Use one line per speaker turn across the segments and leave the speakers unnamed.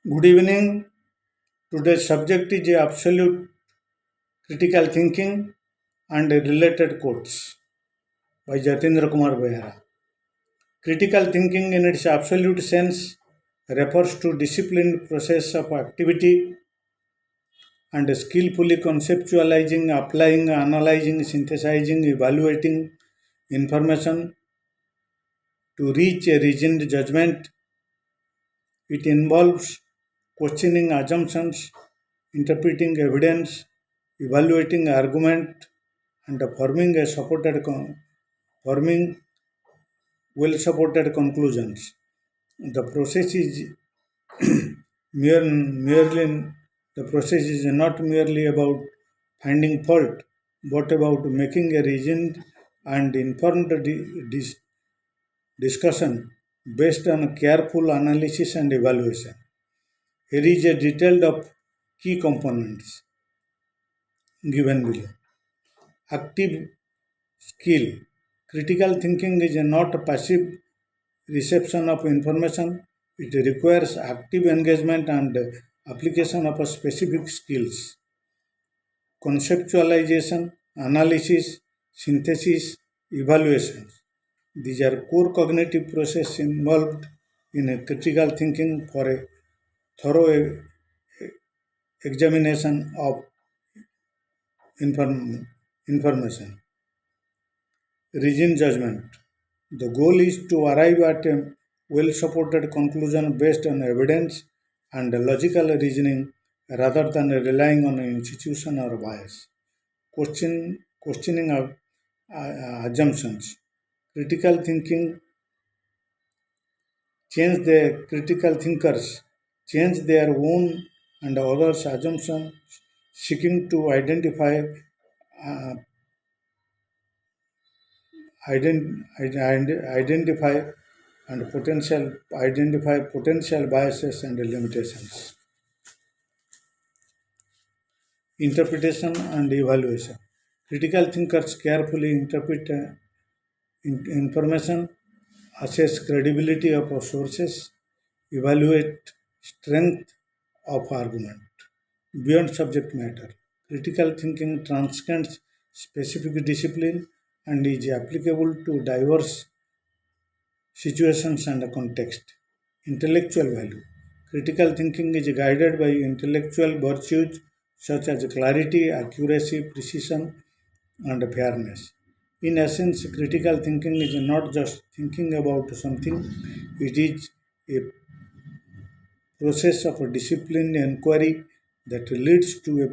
Good evening. Today's subject is absolute critical thinking and related quotes by Jatindra Kumar Behera. Critical thinking, in its absolute sense, refers to disciplined process of activity and skillfully conceptualizing, applying, analyzing, synthesizing, evaluating information to reach a reasoned judgment. It involves questioning assumptions, interpreting evidence, evaluating argument, and forming well-supported conclusions. The process is merely the process is not merely about finding fault, but about making a reasoned and informed discussion based on careful analysis and evaluation. Here is a detailed of key components given below. Active skill. Critical thinking is not a passive reception of information. It requires active engagement and application of specific skills. Conceptualization, analysis, synthesis, evaluation. These are core cognitive processes involved in a critical thinking for a thorough examination of information. Reasoned judgment. The goal is to arrive at a well supported conclusion based on evidence and logical reasoning rather than relying on institution or bias. Questioning of assumptions. Critical thinking critical thinkers change their own and others' assumptions, seeking to uh, identify identify potential biases and limitations. Interpretation and evaluation. Critical thinkers carefully interpret information, assess credibility of sources, evaluate strength of argument. Beyond subject matter, critical thinking transcends specific discipline and is applicable to diverse situations and context. Intellectual value. Critical thinking is guided by intellectual virtues such as clarity, accuracy, precision, and fairness. In essence, critical thinking is not just thinking about something, it is a process of disciplined inquiry that leads to a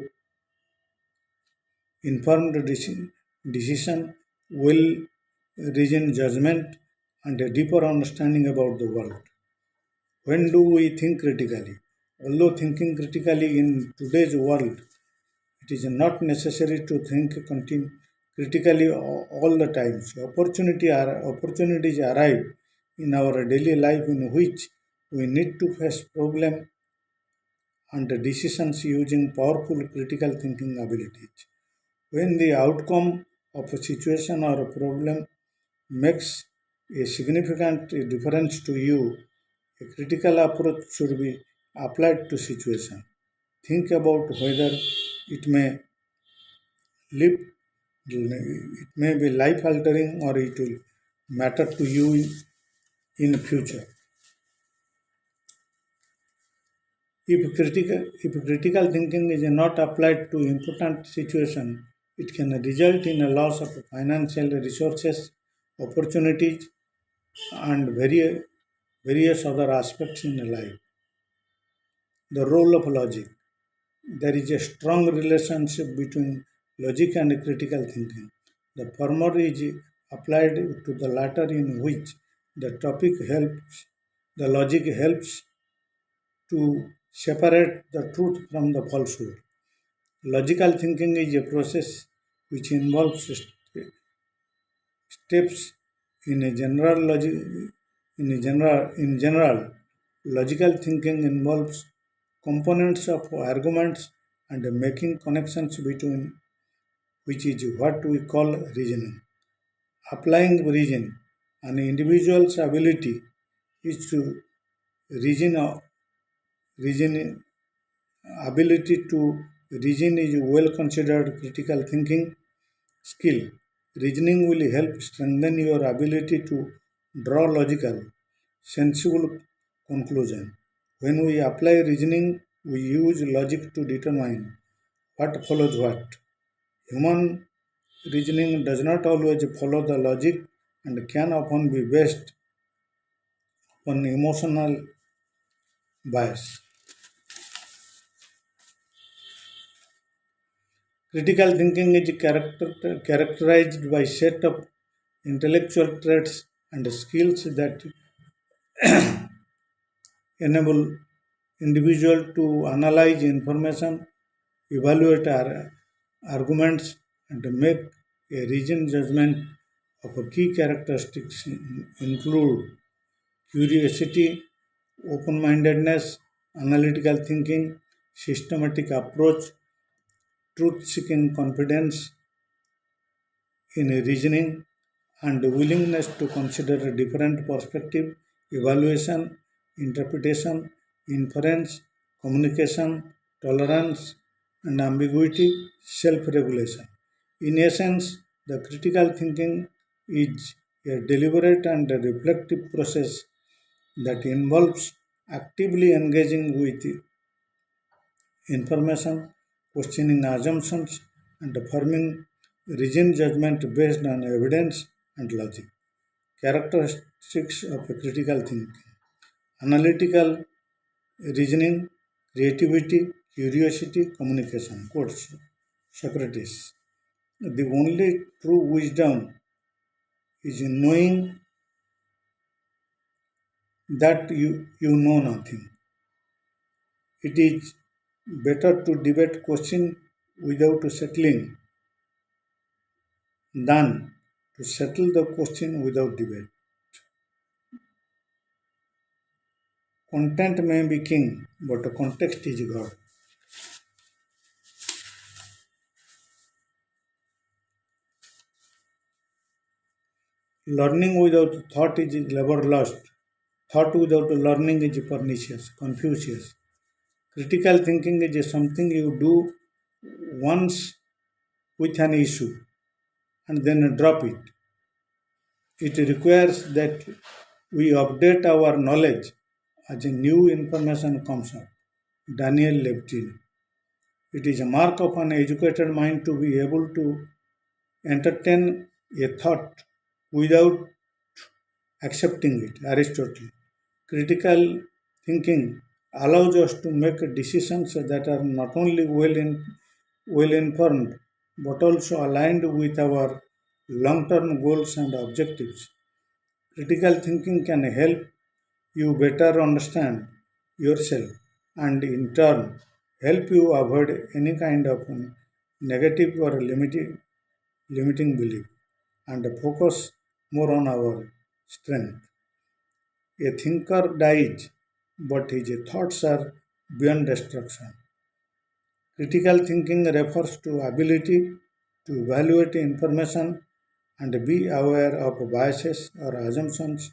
informed decision, well reasoned judgment, and a deeper understanding about the world. When do we think critically? Although thinking critically in today's world, it is not necessary to think critically all the time. So opportunities arrive in our daily life in which we need to face problem and decisions using powerful critical thinking abilities. When the outcome of a situation or a problem makes a significant difference to you, a critical approach should be applied to situation. Think about whether it may it may be life altering or it will matter to you in future. If critical thinking is not applied to important situation, it can result in a loss of financial resources, opportunities, and various other aspects in life. The role of logic. There is a strong relationship between logic and critical thinking. The former is applied to the latter, in which the logic helps to separate the truth from the falsehood. Logical thinking is a process which involves steps in a general logic. In general, logical thinking involves components of arguments and making connections between, which is what we call reasoning. Applying reason, an individual's ability is to reason reason ability to reason is well considered critical thinking skill. Reasoning will help strengthen your ability to draw logical, sensible conclusion. When we apply reasoning, we use logic to determine what follows what. Human reasoning does not always follow the logic and can often be based on emotional bias. Critical thinking is characterized by set of intellectual traits and skills that enable individual to analyze information, evaluate arguments, and make a reasoned judgment of a key characteristics include curiosity, open-mindedness, analytical thinking, systematic approach, truth-seeking confidence in reasoning, and willingness to consider a different perspective, evaluation, interpretation, inference, communication, tolerance, and ambiguity, self-regulation. In essence, the critical thinking is a deliberate and reflective process that involves actively engaging with information, questioning assumptions, and forming reasoned judgment based on evidence and logic. Characteristics of a critical thinking: analytical reasoning, creativity, curiosity, communication. Quotes Socrates. The only true wisdom is in knowing that you know nothing. It is better to debate question without settling than to settle the question without debate. Content may be king, but context is God. Learning without thought is labor lost. Thought without learning is pernicious. Confucius. Critical thinking is something you do once with an issue and then drop it. It requires that we update our knowledge as new information comes up. Daniel Levitin. It is a mark of an educated mind to be able to entertain a thought without accepting it. Aristotle. Critical thinking allows us to make decisions that are not only well informed but also aligned with our long term goals and objectives. Critical thinking can help you better understand yourself and in turn help you avoid any kind of negative or limiting belief and focus more on our strength. A thinker dies, but his thoughts are beyond destruction. Critical thinking refers to ability to evaluate information and be aware of biases or assumptions,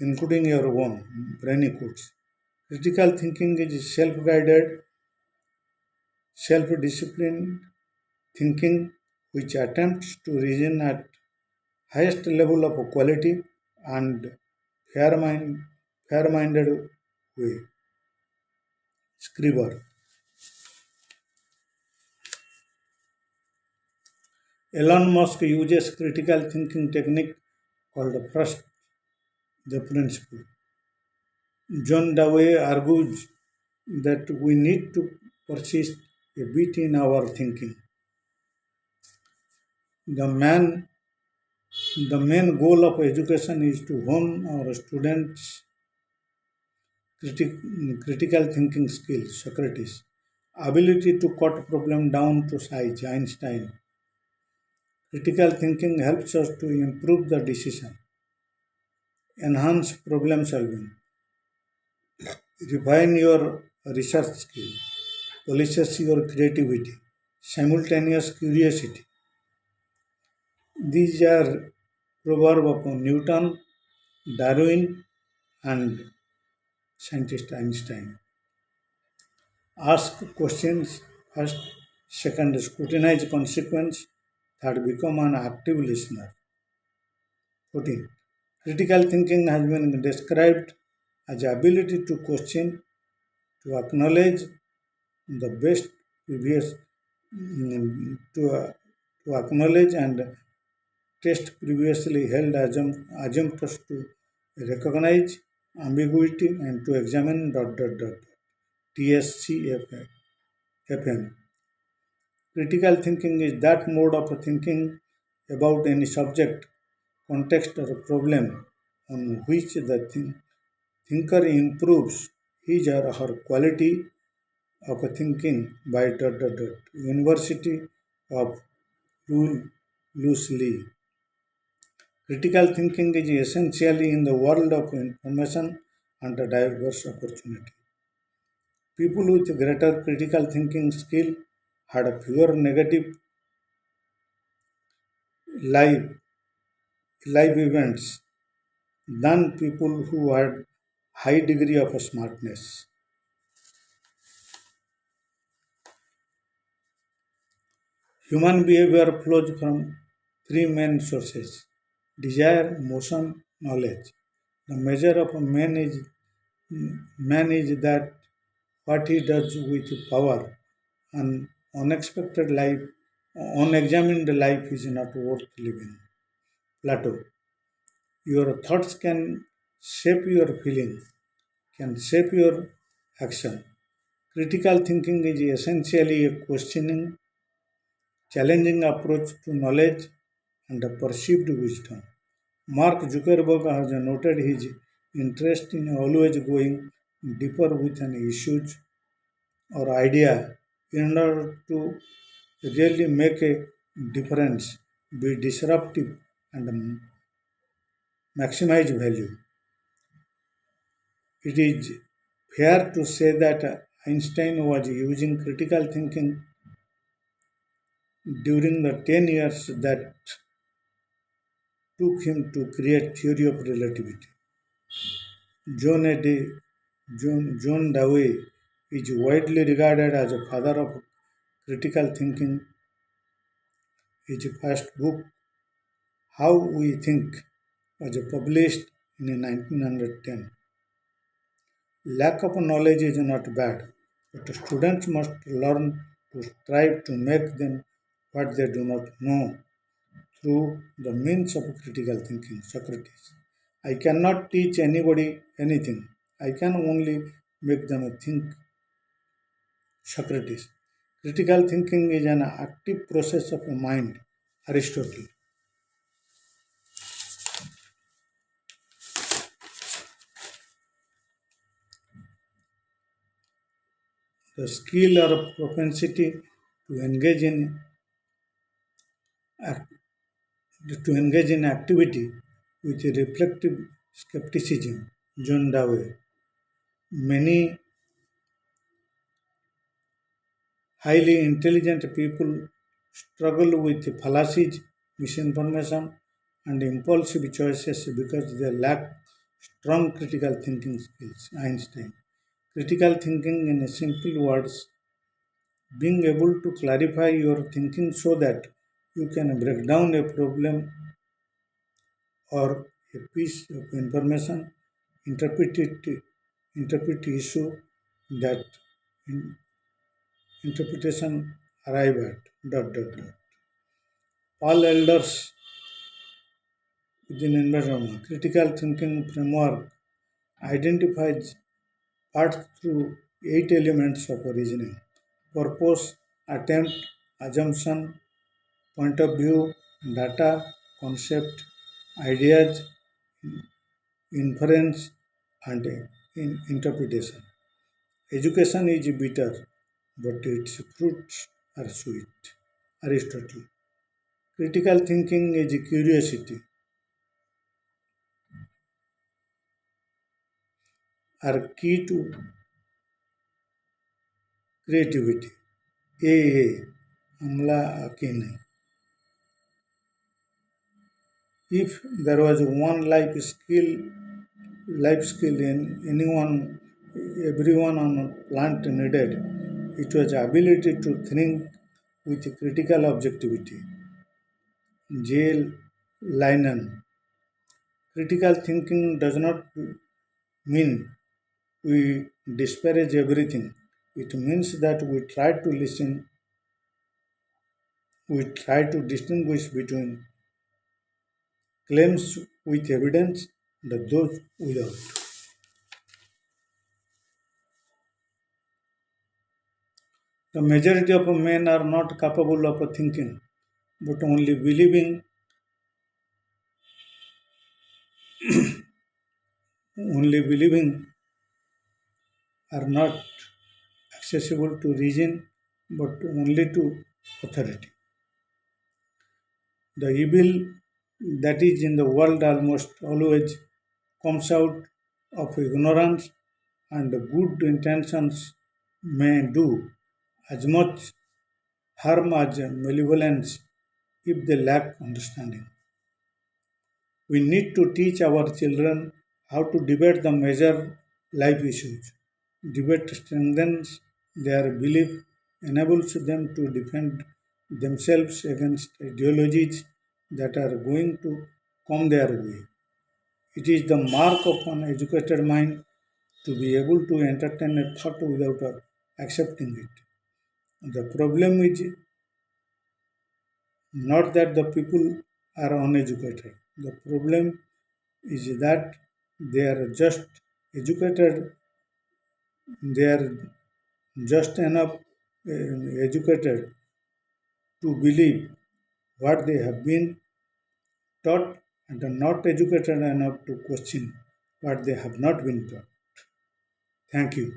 including your own brainy quotes. Critical thinking is self-guided, self-disciplined thinking which attempts to reason at highest level of quality and fair mind, fair-minded way. Scriber. Elon Musk uses critical thinking technique called first the principle. John Dewey argues that we need to persist a bit in our thinking. The man the main goal of education is to hone our students' critical thinking skills. Socrates. Ability to cut problem down to size. Einstein. Critical thinking helps us to improve the decision, enhance problem solving, refine your research skill, polishes your creativity, simultaneous curiosity. These are proverb of Newton, Darwin, and scientist Einstein. Ask questions first, second, scrutinize consequence, third, become an active listener. 14. Critical thinking has been described as the ability to question, to acknowledge the best previous, to, to acknowledge and test previously held assumptions, to recognize ambiguity and to examine TSCFM. Critical thinking is that mode of thinking about any subject, context, or problem on which the thinker improves his or her quality of thinking by University of Lee. Critical thinking is essentially in the world of information and a diverse opportunity. People with greater critical thinking skill had fewer negative life, life events than people who had high degree of smartness. Human behavior flows from three main sources: desire, motion, knowledge. The measure of a man is that what he does with power. An unexpected life, unexamined life is not worth living. Plato. Your thoughts can shape your feeling, can shape your action. Critical thinking is essentially a questioning, challenging approach to knowledge and a perceived wisdom. Mark Zuckerberg has noted his interest in always going deeper with an issue or idea in order to really make a difference, be disruptive, and maximize value. It is fair to say that Einstein was using critical thinking during the 10 years that took him to create theory of relativity. John, A. D. John Dewey is widely regarded as a father of critical thinking. His first book, How We Think, was published in 1910. Lack of knowledge is not bad, but students must learn to strive to make them what they do not know through the means of critical thinking. Socrates. I cannot teach anybody anything. I can only make them think. Socrates. Critical thinking is an active process of the mind. Aristotle. The skill or propensity to engage in ac- activity with reflective skepticism. John Dewey. Many highly intelligent people struggle with fallacies, misinformation, and impulsive choices because they lack strong critical thinking skills. Einstein. Critical thinking, in simple words, being able to clarify your thinking so that you can break down a problem or a piece of information, interpret it, interpret issue that interpretation arrive at dot. Paul Elders within environment critical thinking framework identifies parts through 8 elements of reasoning: purpose, attempt, assumption, point of view, data, concept, ideas, inference, and interpretation. Education is bitter, but its fruits are sweet. Aristotle. Critical thinking is curiosity, are key to creativity. A. Amla Akine. If there was one life skill in anyone, everyone on plant needed, It was ability to think with critical objectivity. J. Linen. Critical thinking does not mean we disparage everything. It means that we try to distinguish between claims with evidence and those without. The majority of men are not capable of thinking, but only believing are not accessible to reason, but only to authority. The evil that is in the world almost always comes out of ignorance, and good intentions may do as much harm as malevolence if they lack understanding. We need to teach our children how to debate the major life issues. Debate strengthens their belief, enables them to defend themselves against ideologies that are going to come their way. It is the mark of an educated mind to be able to entertain a thought without accepting it. The problem is not that the people are uneducated. The problem is that they are just educated, they are just enough educated to believe what they have been taught and are not educated enough to question what they have not been taught. Thank you.